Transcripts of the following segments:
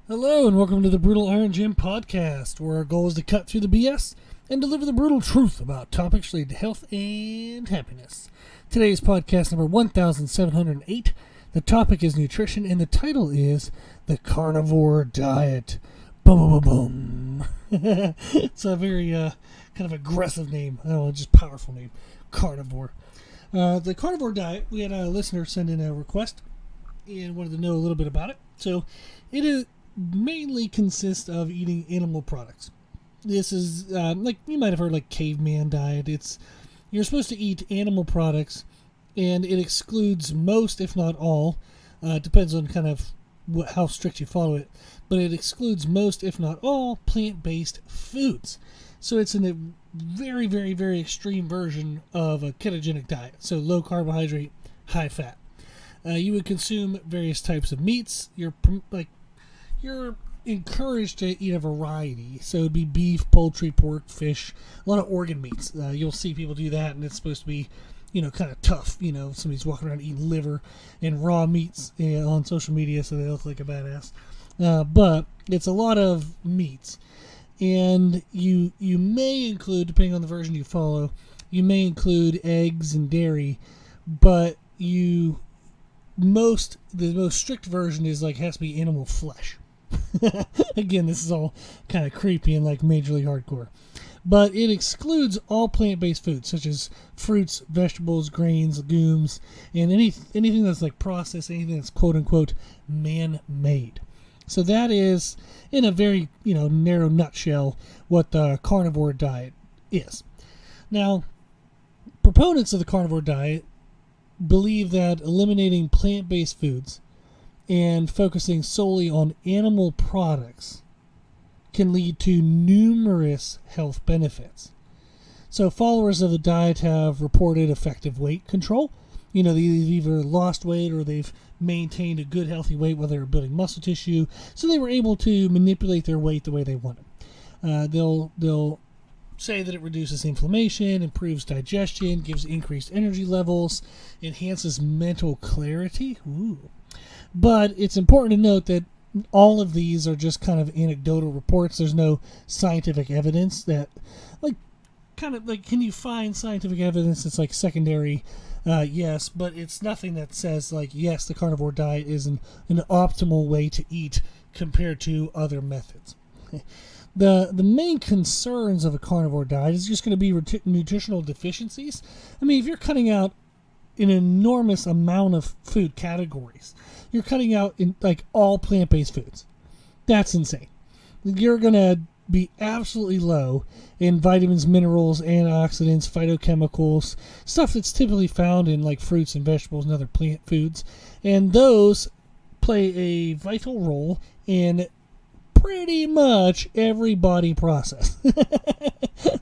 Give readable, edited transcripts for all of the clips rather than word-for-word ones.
Hello and welcome to the Brutal Iron Gym podcast, where our goal is to cut through the BS and deliver the brutal truth about topics related to health and happiness. Today's podcast number 1708. The topic is nutrition and the title is The Carnivore Diet. Boom, boom, boom, boom. It's a very kind of aggressive name. I don't know, just powerful name. Carnivore. The Carnivore Diet, we had a listener send in a request and wanted to know a little bit about it. So it is mainly consists of eating animal products. This is like you might have heard, like caveman diet. You're supposed to eat animal products, and it excludes most, if not all. Depends on kind of how strict you follow it, but it excludes most, if not all, plant-based foods. So it's in a very, very, very extreme version of a ketogenic diet. So low carbohydrate, high fat. You would consume various types of meats. You're encouraged to eat a variety. So it'd be beef, poultry, pork, fish, a lot of organ meats. You'll see people do that, and it's supposed to be, kind of tough. Somebody's walking around eating liver and raw meats on social media, so they look like a badass. But it's a lot of meats. And you may include, depending on the version you follow, you may include eggs and dairy, but the most strict version is has to be animal flesh. Again, this is all kind of creepy and majorly hardcore. But it excludes all plant-based foods, such as fruits, vegetables, grains, legumes, and anything that's processed, anything that's quote-unquote man-made. So that is, in a very narrow nutshell, what the carnivore diet is. Now, proponents of the carnivore diet believe that eliminating plant-based foods and focusing solely on animal products can lead to numerous health benefits. So followers of the diet have reported effective weight control. They've either lost weight or they've maintained a good healthy weight while they were building muscle tissue, so they were able to manipulate their weight the way they wanted. They'll say that it reduces inflammation, improves digestion, gives increased energy levels, enhances mental clarity. Ooh. But it's important to note that all of these are just kind of anecdotal reports. There's no scientific evidence that, can you find scientific evidence that's secondary? Yes, but it's nothing that says yes, the carnivore diet is an optimal way to eat compared to other methods. The main concerns of a carnivore diet is just going to be nutritional deficiencies. I mean, if you're cutting out an enormous amount of food categories, you're cutting out all plant-based foods. That's insane. You're going to be absolutely low in vitamins, minerals, antioxidants, phytochemicals, stuff that's typically found in fruits and vegetables and other plant foods. And those play a vital role in pretty much every body process.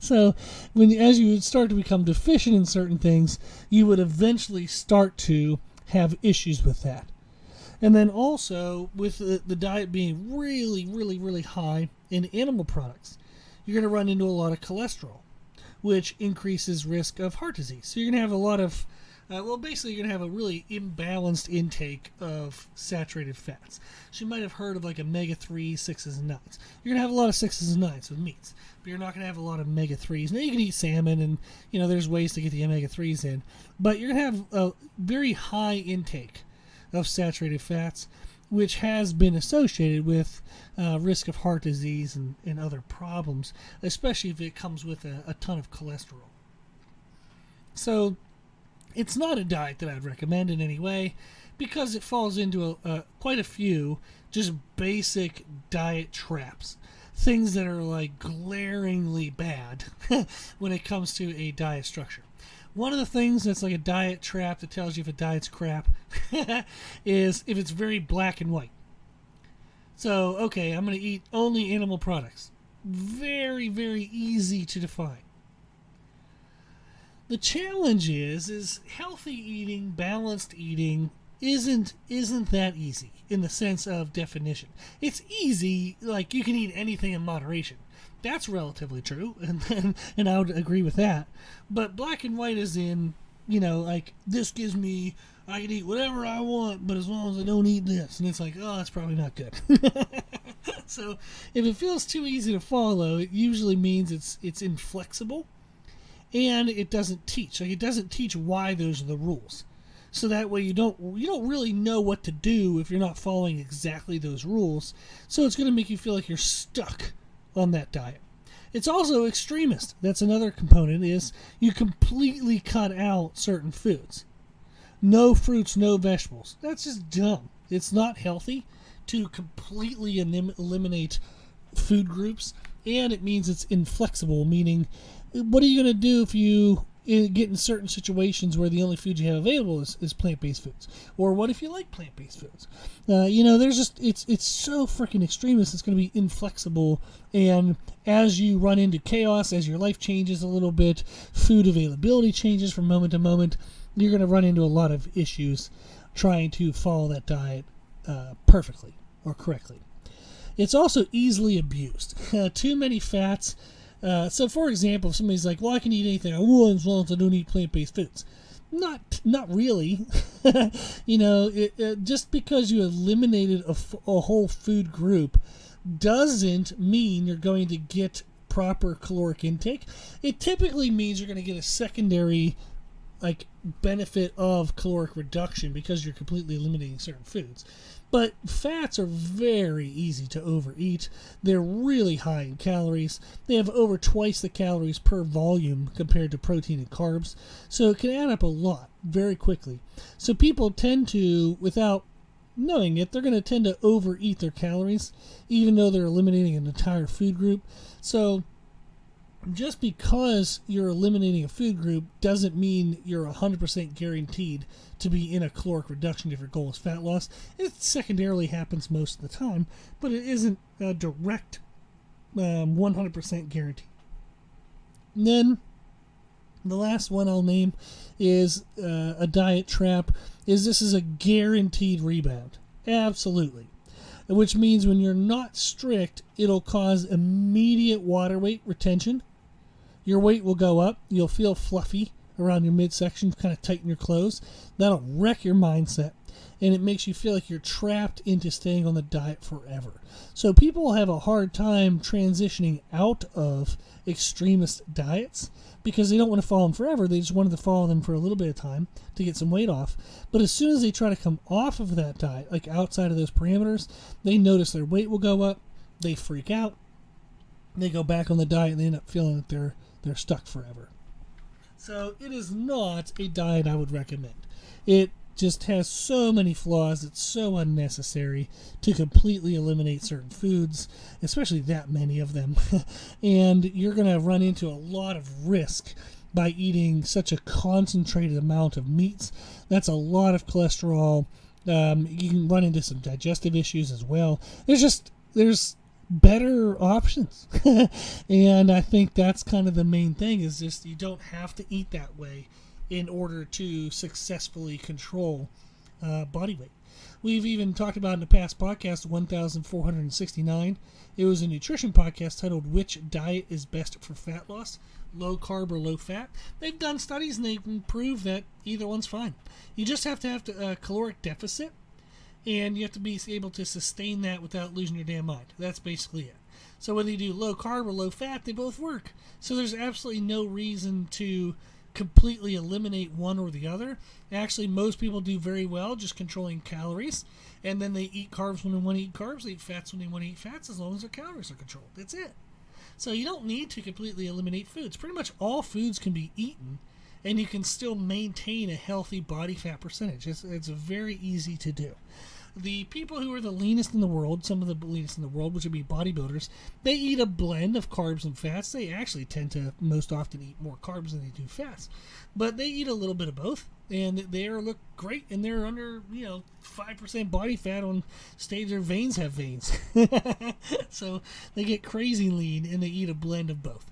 So as you would start to become deficient in certain things, you would eventually start to have issues with that. And then also, with the diet being really, really, really high in animal products, you're going to run into a lot of cholesterol, which increases risk of heart disease. So you're going to have a lot of, basically you're going to have a really imbalanced intake of saturated fats. So you might have heard of omega-3, 6s, and 9s. You're going to have a lot of 6s and 9s with meats, but you're not going to have a lot of omega-3s. Now you can eat salmon, and there's ways to get the omega-3s in, but you're going to have a very high intake of saturated fats, which has been associated with risk of heart disease and other problems, especially if it comes with a ton of cholesterol. So it's not a diet that I'd recommend in any way, because it falls into quite a few just basic diet traps, things that are glaringly bad when it comes to a diet structure. One of the things that's a diet trap that tells you if a diet's crap is if it's very black and white. So, okay, I'm going to eat only animal products. Very, very easy to define. The challenge is healthy eating, balanced eating isn't that easy in the sense of definition. It's easy, you can eat anything in moderation. That's relatively true, and I would agree with that. But black and white is in, this gives me, I can eat whatever I want, but as long as I don't eat this. And it's oh, that's probably not good. So if it feels too easy to follow, it usually means it's inflexible, and it doesn't teach. Like, it doesn't teach why those are the rules. So that way you don't really know what to do if you're not following exactly those rules. So it's going to make you feel like you're stuck on that diet. It's also extremist. That's another component, is you completely cut out certain foods. No fruits, no vegetables. That's just dumb. It's not healthy to completely eliminate food groups, and it means it's inflexible, meaning what are you going to do if you get in certain situations where the only food you have available is plant-based foods? Or what if you like plant-based foods? There's just, it's so freaking extremist. It's going to be inflexible, and as you run into chaos, as your life changes a little bit, food availability changes from moment to moment, you're going to run into a lot of issues trying to follow that diet perfectly or correctly. It's also easily abused. Too many fats. So, for example, if somebody's like, well, I can eat anything I want as long as I don't eat plant-based foods. Not really. Just because you eliminated a whole food group doesn't mean you're going to get proper caloric intake. It typically means you're going to get a secondary benefit of caloric reduction because you're completely eliminating certain foods. But fats are very easy to overeat. They're really high in calories. They have over twice the calories per volume compared to protein and carbs. So it can add up a lot very quickly. So people tend to, without knowing it, they're going to tend to overeat their calories, even though they're eliminating an entire food group. So just because you're eliminating a food group doesn't mean you're 100% guaranteed to be in a caloric reduction if your goal is fat loss. It secondarily happens most of the time, but it isn't a direct 100% guarantee. And then the last one I'll name is a diet trap. This is a guaranteed rebound. Absolutely. Which means when you're not strict, it'll cause immediate water weight retention. Your weight will go up. You'll feel fluffy around your midsection, kind of tighten your clothes. That'll wreck your mindset, and it makes you feel like you're trapped into staying on the diet forever. So people have a hard time transitioning out of extremist diets because they don't want to follow them forever. They just wanted to follow them for a little bit of time to get some weight off. But as soon as they try to come off of that diet, like outside of those parameters, they notice their weight will go up. They freak out. They go back on the diet, and they end up feeling that they're stuck forever. So it is not a diet I would recommend. It just has so many flaws. It's so unnecessary to completely eliminate certain foods, especially that many of them. And you're going to run into a lot of risk by eating such a concentrated amount of meats. That's a lot of cholesterol. You can run into some digestive issues as well. There's better options. And I think that's kind of the main thing, is just you don't have to eat that way in order to successfully control body weight. We've even talked about in the past podcast 1469. It was a nutrition podcast titled Which Diet is Best for Fat Loss, Low Carb or Low Fat. They've done studies and they can prove that either one's fine. You just have to have a caloric deficit, and you have to be able to sustain that without losing your damn mind. That's basically it. So whether you do low carb or low fat, they both work. So there's absolutely no reason to completely eliminate one or the other. Actually, most people do very well just controlling calories, and then they eat carbs when they want to eat carbs, they eat fats when they want to eat fats, as long as their calories are controlled. That's it. So you don't need to completely eliminate foods. Pretty much all foods can be eaten, and you can still maintain a healthy body fat percentage. It's very easy to do. The people who are the leanest in the world, some of the leanest in the world, which would be bodybuilders, they eat a blend of carbs and fats. They actually tend to most often eat more carbs than they do fats. But they eat a little bit of both, and they look great, and they're under 5% body fat on stage. Their veins have veins. So they get crazy lean, and they eat a blend of both.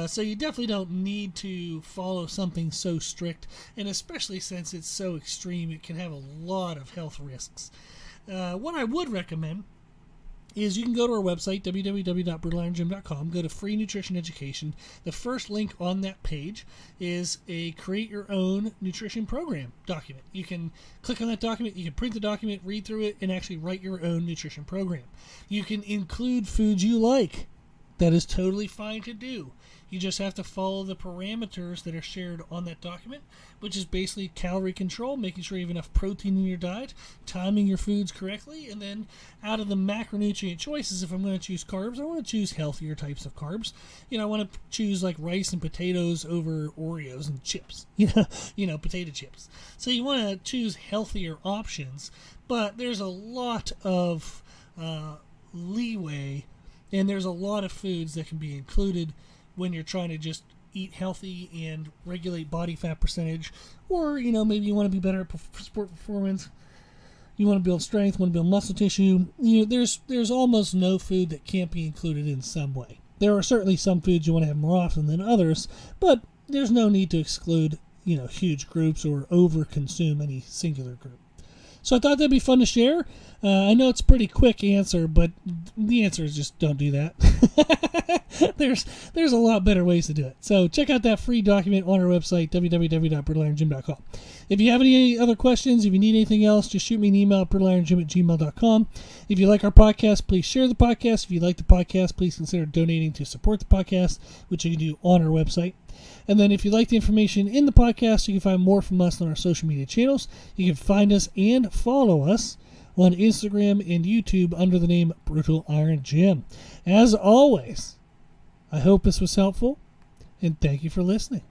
So you definitely don't need to follow something so strict, and especially since it's so extreme, it can have a lot of health risks. What I would recommend is you can go to our website, www.brutalirongym.com, go to free nutrition education. The first link on that page is a create your own nutrition program document. You can click on that document, you can print the document, read through it, and actually write your own nutrition program. You can include foods you like. That is totally fine to do. You just have to follow the parameters that are shared on that document, which is basically calorie control, making sure you have enough protein in your diet, timing your foods correctly, and then out of the macronutrient choices, if I'm going to choose carbs, I want to choose healthier types of carbs. I want to choose like rice and potatoes over Oreos and chips, potato chips. So you want to choose healthier options, but there's a lot of leeway, and there's a lot of foods that can be included when you're trying to just eat healthy and regulate body fat percentage, or maybe you want to be better at sport performance, you want to build strength, want to build muscle tissue. There's almost no food that can't be included in some way. There are certainly some foods you want to have more often than others, but there's no need to exclude huge groups or over consume any singular group. So I thought that'd be fun to share. I know it's a pretty quick answer, but the answer is just don't do that. There's a lot better ways to do it. So check out that free document on our website, www.brutalirongym.com. If you have any other questions, if you need anything else, just shoot me an email at brutalirongym@gmail.com. If you like our podcast, please share the podcast. If you like the podcast, please consider donating to support the podcast, which you can do on our website. And then if you like the information in the podcast, you can find more from us on our social media channels. You can find us and follow us on Instagram and YouTube under the name Brutal Iron Gym. As always, I hope this was helpful, and thank you for listening.